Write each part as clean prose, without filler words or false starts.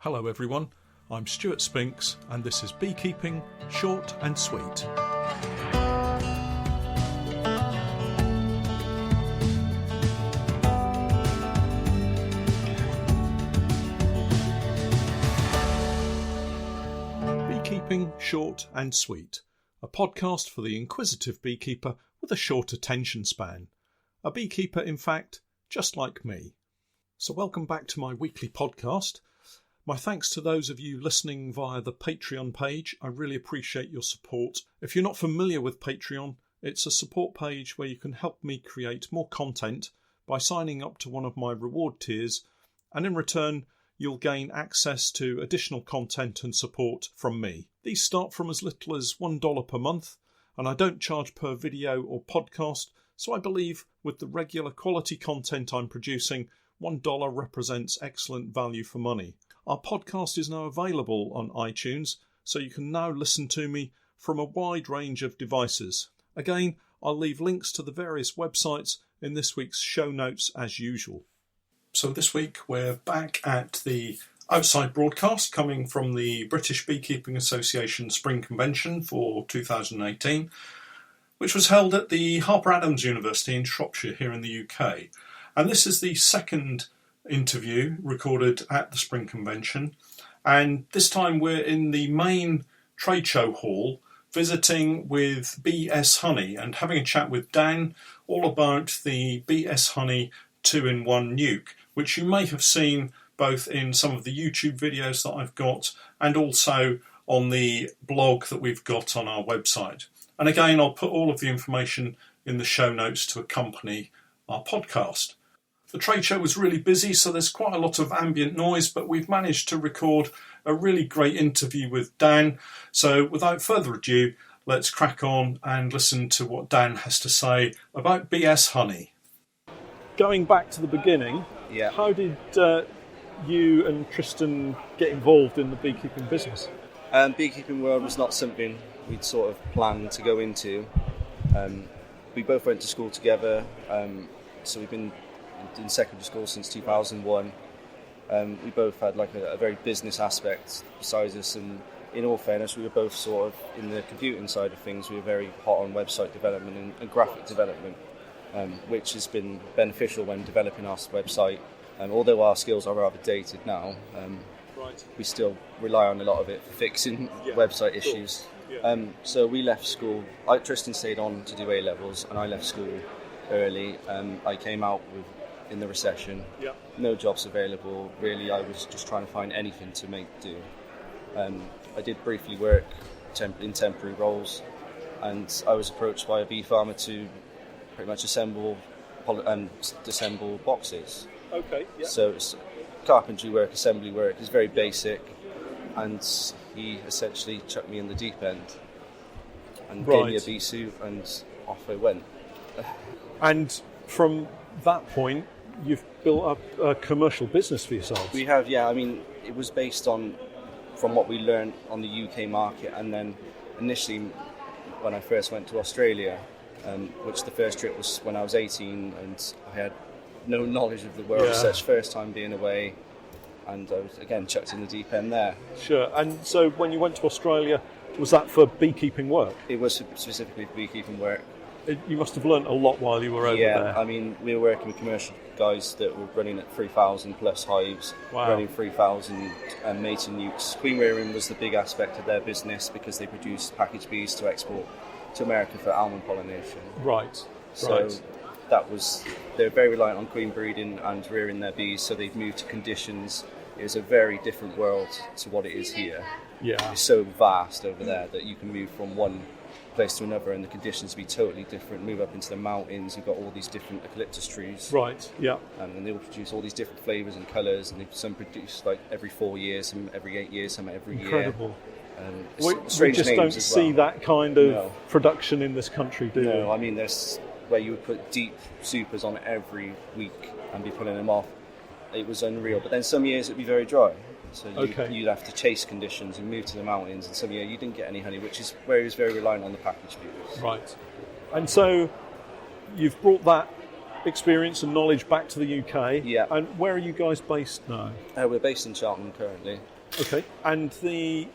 Hello everyone, I'm Stuart Spinks and this is Beekeeping Short and Sweet. Beekeeping Short and Sweet, a podcast for the inquisitive beekeeper with a short attention span. A beekeeper, in fact, just like me. So welcome back to my weekly podcast. My thanks to those of you listening via the Patreon page. I really appreciate your support. If you're not familiar with Patreon, it's a support page where you can help me create more content by signing up to one of my reward tiers, and in return you'll gain access to additional content and support from me. These start from as little as $1 per month, and I don't charge per video or podcast, so I believe with the regular quality content I'm producing, $1 represents excellent value for money. Our podcast is now available on iTunes, so you can now listen to me from a wide range of devices. Again, I'll leave links to the various websites in this week's show notes as usual. So this week we're back at the outside broadcast coming from the British Beekeeping Association Spring Convention for 2018, which was held at the Harper Adams University in Shropshire here in the UK. And this is the second interview recorded at the Spring Convention, and this time we're in the main trade show hall visiting with BS Honey and having a chat with Dan all about the BS Honey 2-in-1 nuke, which you may have seen both in some of the YouTube videos that I've got and also on the blog that we've got on our website. And again, I'll put all of the information in the show notes to accompany our podcast. The trade show was really busy, so there's quite a lot of ambient noise, but we've managed to record a really great interview with Dan. So without further ado, let's crack on and listen to what Dan has to say about BS Honey. Going back to the beginning, How did you and Tristan get involved in the beekeeping business? Beekeeping world was not something we'd sort of planned to go into. We both went to school together, so we've been in secondary school since 2001. We both had like a very business aspect besides us, and in all fairness we were both sort of in the computing side of things. We were very hot on website development and graphic development, which has been beneficial when developing our website. Although our skills are rather dated now, we still rely on a lot of it for fixing website issues. So we left school. Tristan stayed on to do A-levels and I left school early. I came out in the recession, no jobs available. Really, I was just trying to find anything to make do. I did briefly work in temporary roles, and I was approached by a bee farmer to pretty much assemble boxes. Okay. Yeah. So it's carpentry work, assembly work. It's very basic, and he essentially chucked me in the deep end and gave me a bee suit, and off I went. And from that point, you've built up a commercial business for yourselves. We have, yeah. I mean, it was based from what we learned on the UK market, and then initially when I first went to Australia, which the first trip was when I was 18, and I had no knowledge of the world as such, first time being away, and I was again chucked in the deep end there. Sure. And so when you went to Australia, was that for beekeeping work? It was specifically for beekeeping work. You must have learnt a lot while you were over there. Yeah, I mean, we were working with commercial guys that were running at 3,000 plus hives, running 3,000 mating nukes. Queen rearing was the big aspect of their business because they produced package bees to export to America for almond pollination. Right. So they were very reliant on queen breeding and rearing their bees, so they've moved to conditions. It was a very different world to what it is here. Yeah. It's so vast over there that you can move from one place to another and the conditions be totally different. Move up into the mountains, you've got all these different eucalyptus trees. Right, yeah. And they all produce all these different flavours and colours, and some produce like every 4 years, some every 8 years, some every year. Incredible. We just don't see that kind of production in this country, do we? No, I mean, there's where you would put deep supers on every week and be pulling them off. It was unreal. But then some years it'd be very dry. So you'd have to chase conditions and move to the mountains, and some year you didn't get any honey, which is where he was very reliant on the package bees. Right. And so you've brought that experience and knowledge back to the UK. Yeah. And where are you guys based now? We're based in Cheltenham currently. Okay. And the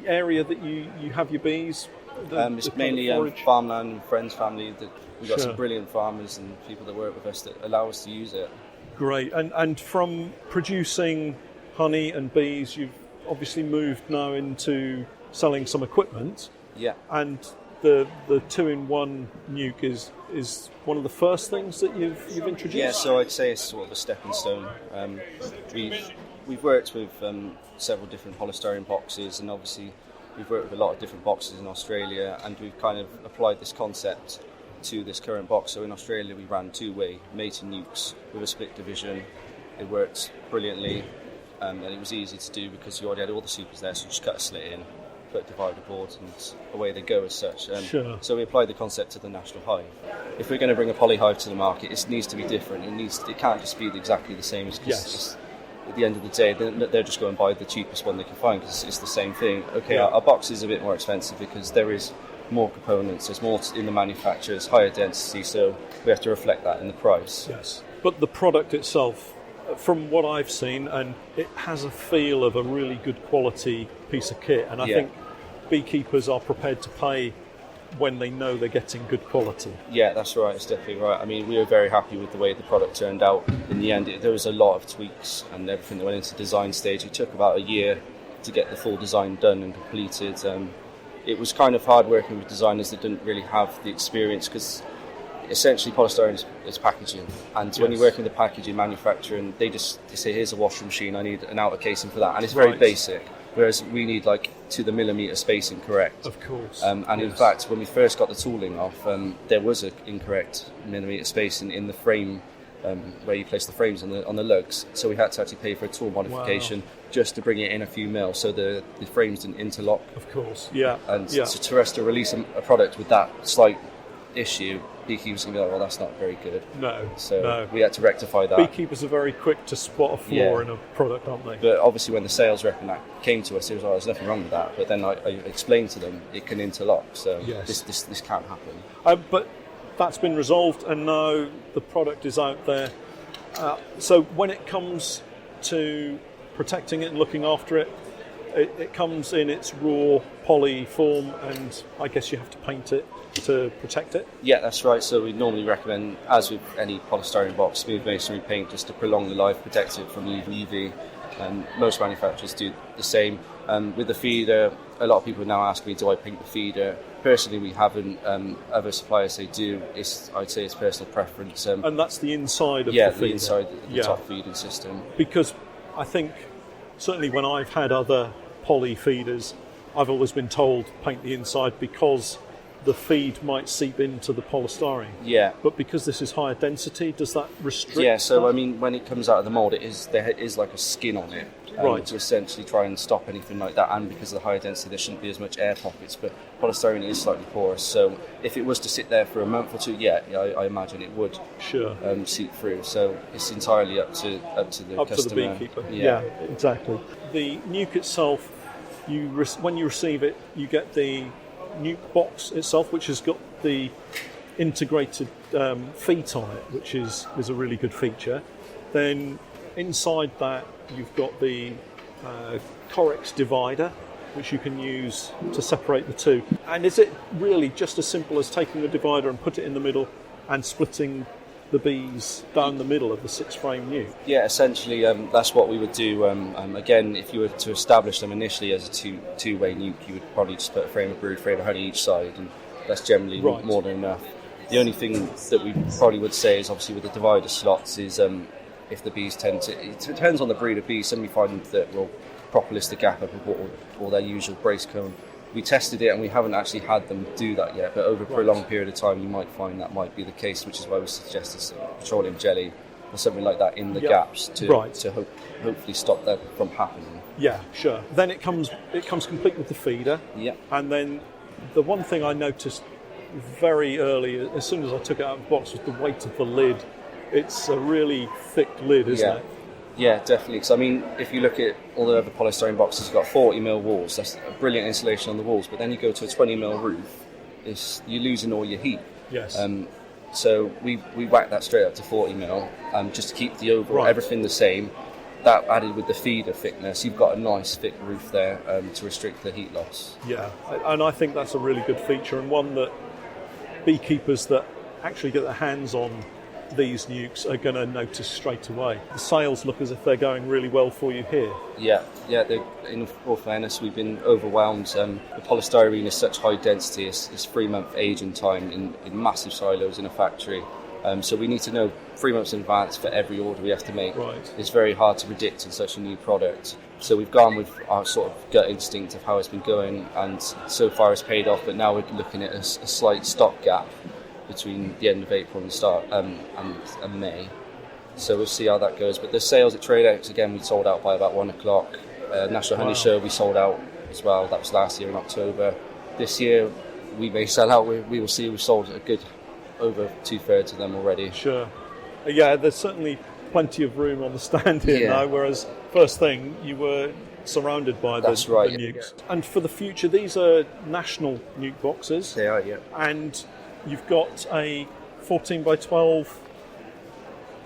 area that you have your bees? It's mainly farmland and friends, family. We've got some brilliant farmers and people that work with us that allow us to use it. Great. And from producing honey and bees, you've obviously moved now into selling some equipment. Yeah. And the 2-in-1 nuke is one of the first things that you've introduced? Yeah, so I'd say it's sort of a stepping stone. We've worked with several different polystyrene boxes, and obviously we've worked with a lot of different boxes in Australia, and we've kind of applied this concept to this current box. So in Australia we ran 2-way mating nukes with a split division. It worked brilliantly, and it was easy to do because you already had all the supers there, so you just cut a slit in, put a divider board, and away they go as such. So we applied the concept to the national hive. If we're going to bring a poly hive to the market, it needs to be different. It can't just be exactly the same. Yes. At the end of the day, they're just going to buy the cheapest one they can find because it's the same thing. Okay, our box is a bit more expensive because there is more components, there's more in the manufacture, it's higher density, so we have to reflect that in the price. Yes, but the product itself, from what I've seen, and it has a feel of a really good quality piece of kit, and I think beekeepers are prepared to pay when they know they're getting good quality. Yeah, that's right, it's definitely right. I mean, we were very happy with the way the product turned out. In the end, there was a lot of tweaks and everything that went into the design stage. It took about a year to get the full design done and completed. It was kind of hard working with designers that didn't really have the experience because essentially polystyrene is packaging, and when you're working with the packaging manufacturer, they say, here's a washing machine, I need an outer casing for that, and it's very basic, whereas we need like to the millimetre spacing correct. Of course. In fact, when we first got the tooling off, there was an incorrect millimetre spacing in the frame where you place the frames on the lugs, so we had to actually pay for a tool modification just to bring it in a few mil so the frames didn't interlock. Of course, yeah. And so to us to release a product with that slight issue, beekeepers can be like, well, that's not very good. So we had to rectify that. Beekeepers are very quick to spot a flaw in a product, aren't they? But obviously when the sales rep and that came to us, it was like, there's nothing wrong with that. But then I explained to them it can interlock, so this can't happen. But that's been resolved, and now the product is out there. So when it comes to protecting it and looking after it, it comes in its raw poly form, and I guess you have to paint it to protect it? Yeah, that's right. So we normally recommend, as with any polystyrene box, smooth masonry paint just to prolong the life, protect it from UV. Most manufacturers do the same. With the feeder, a lot of people now ask me, do I paint the feeder? Personally, we haven't. Other suppliers, they do. I'd say it's personal preference. And that's the inside of the feeder? Yeah, the inside, the top feeding system. Because I think, certainly when I've had other poly feeders, I've always been told paint the inside because the feed might seep into the polystyrene. Yeah. But because this is higher density, does that restrict? Yeah, so I mean, when it comes out of the mould, there is like a skin on it. To essentially try and stop anything like that, and because of the higher density there shouldn't be as much air pockets, but polystyrene is slightly porous, so if it was to sit there for a month or two, I imagine it would seep through, so it's entirely up to the customer. To the beekeeper. Yeah, exactly. The nuke itself, when you receive it, you get the nuke box itself, which has got the integrated feet on it, which is a really good feature. Then inside that you've got the Corex divider, which you can use to separate the two. And is it really just as simple as taking the divider and put it in the middle and splitting the bees down the middle of the 6-frame nuke? Yeah, essentially that's what we would do. Again, if you were to establish them initially as a two-way nuke, you would probably just put a frame of brood, frame of honey each side, and that's generally more than enough. The only thing that we probably would say is, obviously with the divider slots, is if the bees it depends on the breed of bees. Some we find that will propolis the gap up or their usual brace cone. We tested it and we haven't actually had them do that yet, but over a prolonged period of time you might find that might be the case, which is why we suggested some petroleum jelly or something like that in the gaps to hopefully stop that from happening. Yeah, sure. Then it comes complete with the feeder. Yeah. And then the one thing I noticed very early, as soon as I took it out of the box, was the weight of the lid. It's a really thick lid, isn't it? Yeah, definitely. Because I mean, if you look at all the other polystyrene boxes, you've got 40mm walls. That's a brilliant insulation on the walls. But then you go to a 20mm roof, you're losing all your heat. Yes. So we whacked that straight up to 40 mil, just to keep the overall Right. everything the same. That added with the feeder thickness, you've got a nice thick roof there to restrict the heat loss. Yeah, and I think that's a really good feature, and one that beekeepers that actually get their hands on these nukes are going to notice straight away. The sales look as if they're going really well for you here. Yeah. In all fairness, we've been overwhelmed. The polystyrene is such high density; it's 3-month aging time in massive silos in a factory. So we need to know 3 months in advance for every order we have to make. Right. It's very hard to predict in such a new product. So we've gone with our sort of gut instinct of how it's been going, and so far it's paid off. But now we're looking at a slight stock gap between the end of April and start and May. So we'll see how that goes. But the sales at TradeX, again, we sold out by about 1 o'clock. National Honey Show, we sold out as well. That was last year in October. This year, we may sell out. We will see. We've sold a good over 2/3 of them already. Sure. Yeah, there's certainly plenty of room on the stand here now, whereas first thing, you were surrounded by the nukes. And for the future, these are national nuke boxes. They are, yeah. And you've got a 14 by 12.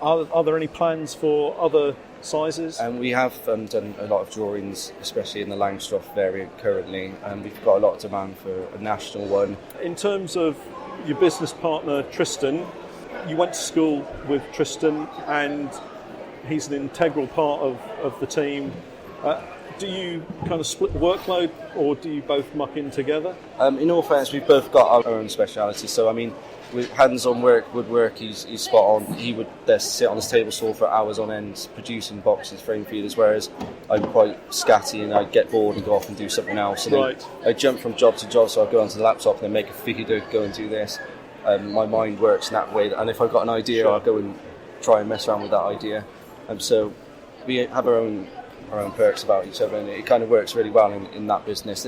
Are there any plans for other sizes? We have done a lot of drawings, especially in the Langstroth variant currently, and we've got a lot of demand for a national one. In terms of your business partner, Tristan, you went to school with Tristan and he's an integral part of the team. Do you kind of split the workload, or do you both muck in together? In all fairness, we've both got our own specialities. So, I mean, with hands-on work, woodwork, he's spot on. He would sit on his table saw for hours on end producing boxes, frame feeders, whereas I'm quite scatty and I get bored and go off and do something else. And right. I jump from job to job, so I go onto the laptop and then make a feeder, go and do this. My mind works in that way, and if I've got an idea, I'll go and try and mess around with that idea. So we have our own perks about each other, and it kind of works really well in that business.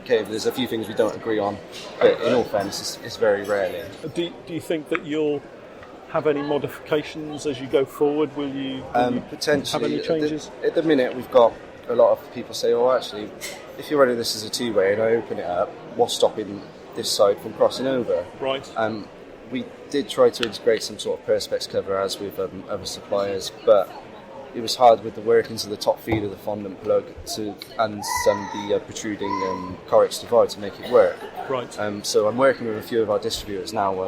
Okay, there's a few things we don't agree on, but in all fairness, it's very rarely. Do you think that you'll have any modifications as you go forward? Will you potentially have any changes? At the minute, we've got a lot of people say, "Oh, actually, if you're running this as a two-way and I open it up, what's stopping this side from crossing over?" Right. We did try to integrate some sort of perspex cover as with other suppliers, but it was hard with the workings of the top feed of the fondant plug and the protruding Corex divide to make it work. Right. So I'm working with a few of our distributors now,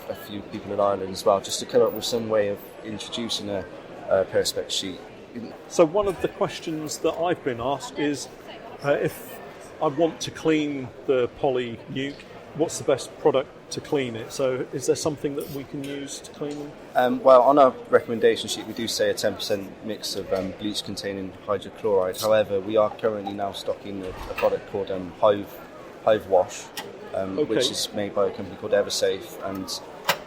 a few people in Ireland as well, just to come up with some way of introducing a perspex sheet. So one of the questions that I've been asked is if I want to clean the poly nuke, what's the best product to clean it? So is there something that we can use to clean them? Well, on our recommendation sheet we do say a 10% mix of bleach containing hydrochloride. However, we are currently now stocking a product called Hive Wash, which is made by a company called Eversafe, and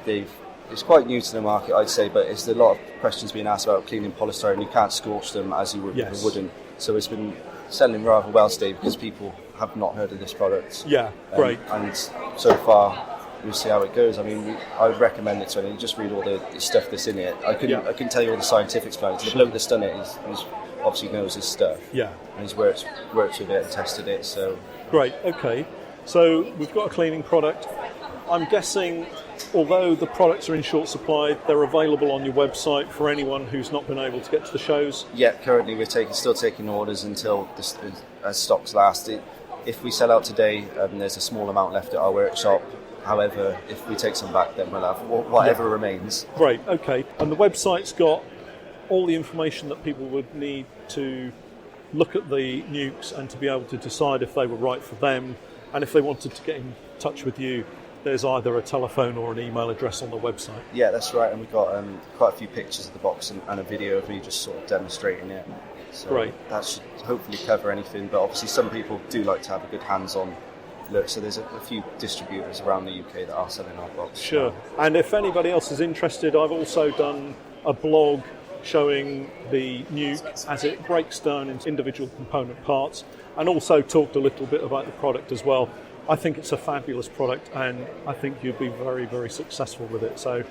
it's quite new to the market, I'd say, but it's a lot of questions being asked about cleaning polystyrene. You can't scorch them as you would with a wooden, so it's been selling rather well today because people have not heard of this product. Yeah, great. And so far, we'll see how it goes. I mean, I would recommend it to anyone. Just read all the stuff that's in it. I couldn't tell you all the scientific explanations. The bloke that's done it he's obviously knows his stuff. Yeah. And he's worked with it and tested it. So great. Okay. So we've got a cleaning product. I'm guessing, although the products are in short supply, they're available on your website for anyone who's not been able to get to the shows? Yeah, currently we're still taking orders until as stocks last. If we sell out today, there's a small amount left at our workshop. However, if we take some back, then we'll have whatever remains. Great, okay. And the website's got all the information that people would need to look at the nukes and to be able to decide if they were right for them. And if they wanted to get in touch with you, there's either a telephone or an email address on the website. Yeah, that's right. And we've got quite a few pictures of the box and a video of me just sort of demonstrating it. So great. That should hopefully cover anything. But obviously some people do like to have a good hands-on look. So there's a few distributors around the UK that are selling our box. Sure. And if anybody else is interested, I've also done a blog showing the nuke as it breaks down into individual component parts, and also talked a little bit about the product as well. I think it's a fabulous product, and I think you'll be very, very successful with it. So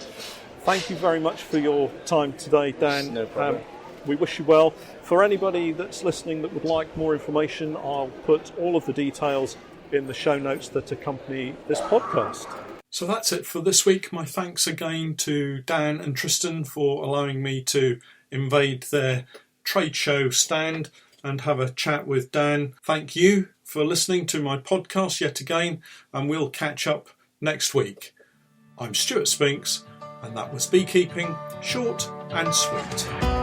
thank you very much for your time today, Dan. No problem. We wish you well. For anybody that's listening that would like more information, I'll put all of the details in the show notes that accompany this podcast. So that's it for this week. My thanks again to Dan and Tristan for allowing me to invade their trade show stand and have a chat with Dan. Thank you for listening to my podcast yet again, and we'll catch up next week. I'm Stuart Spinks, and that was Beekeeping Short and Sweet.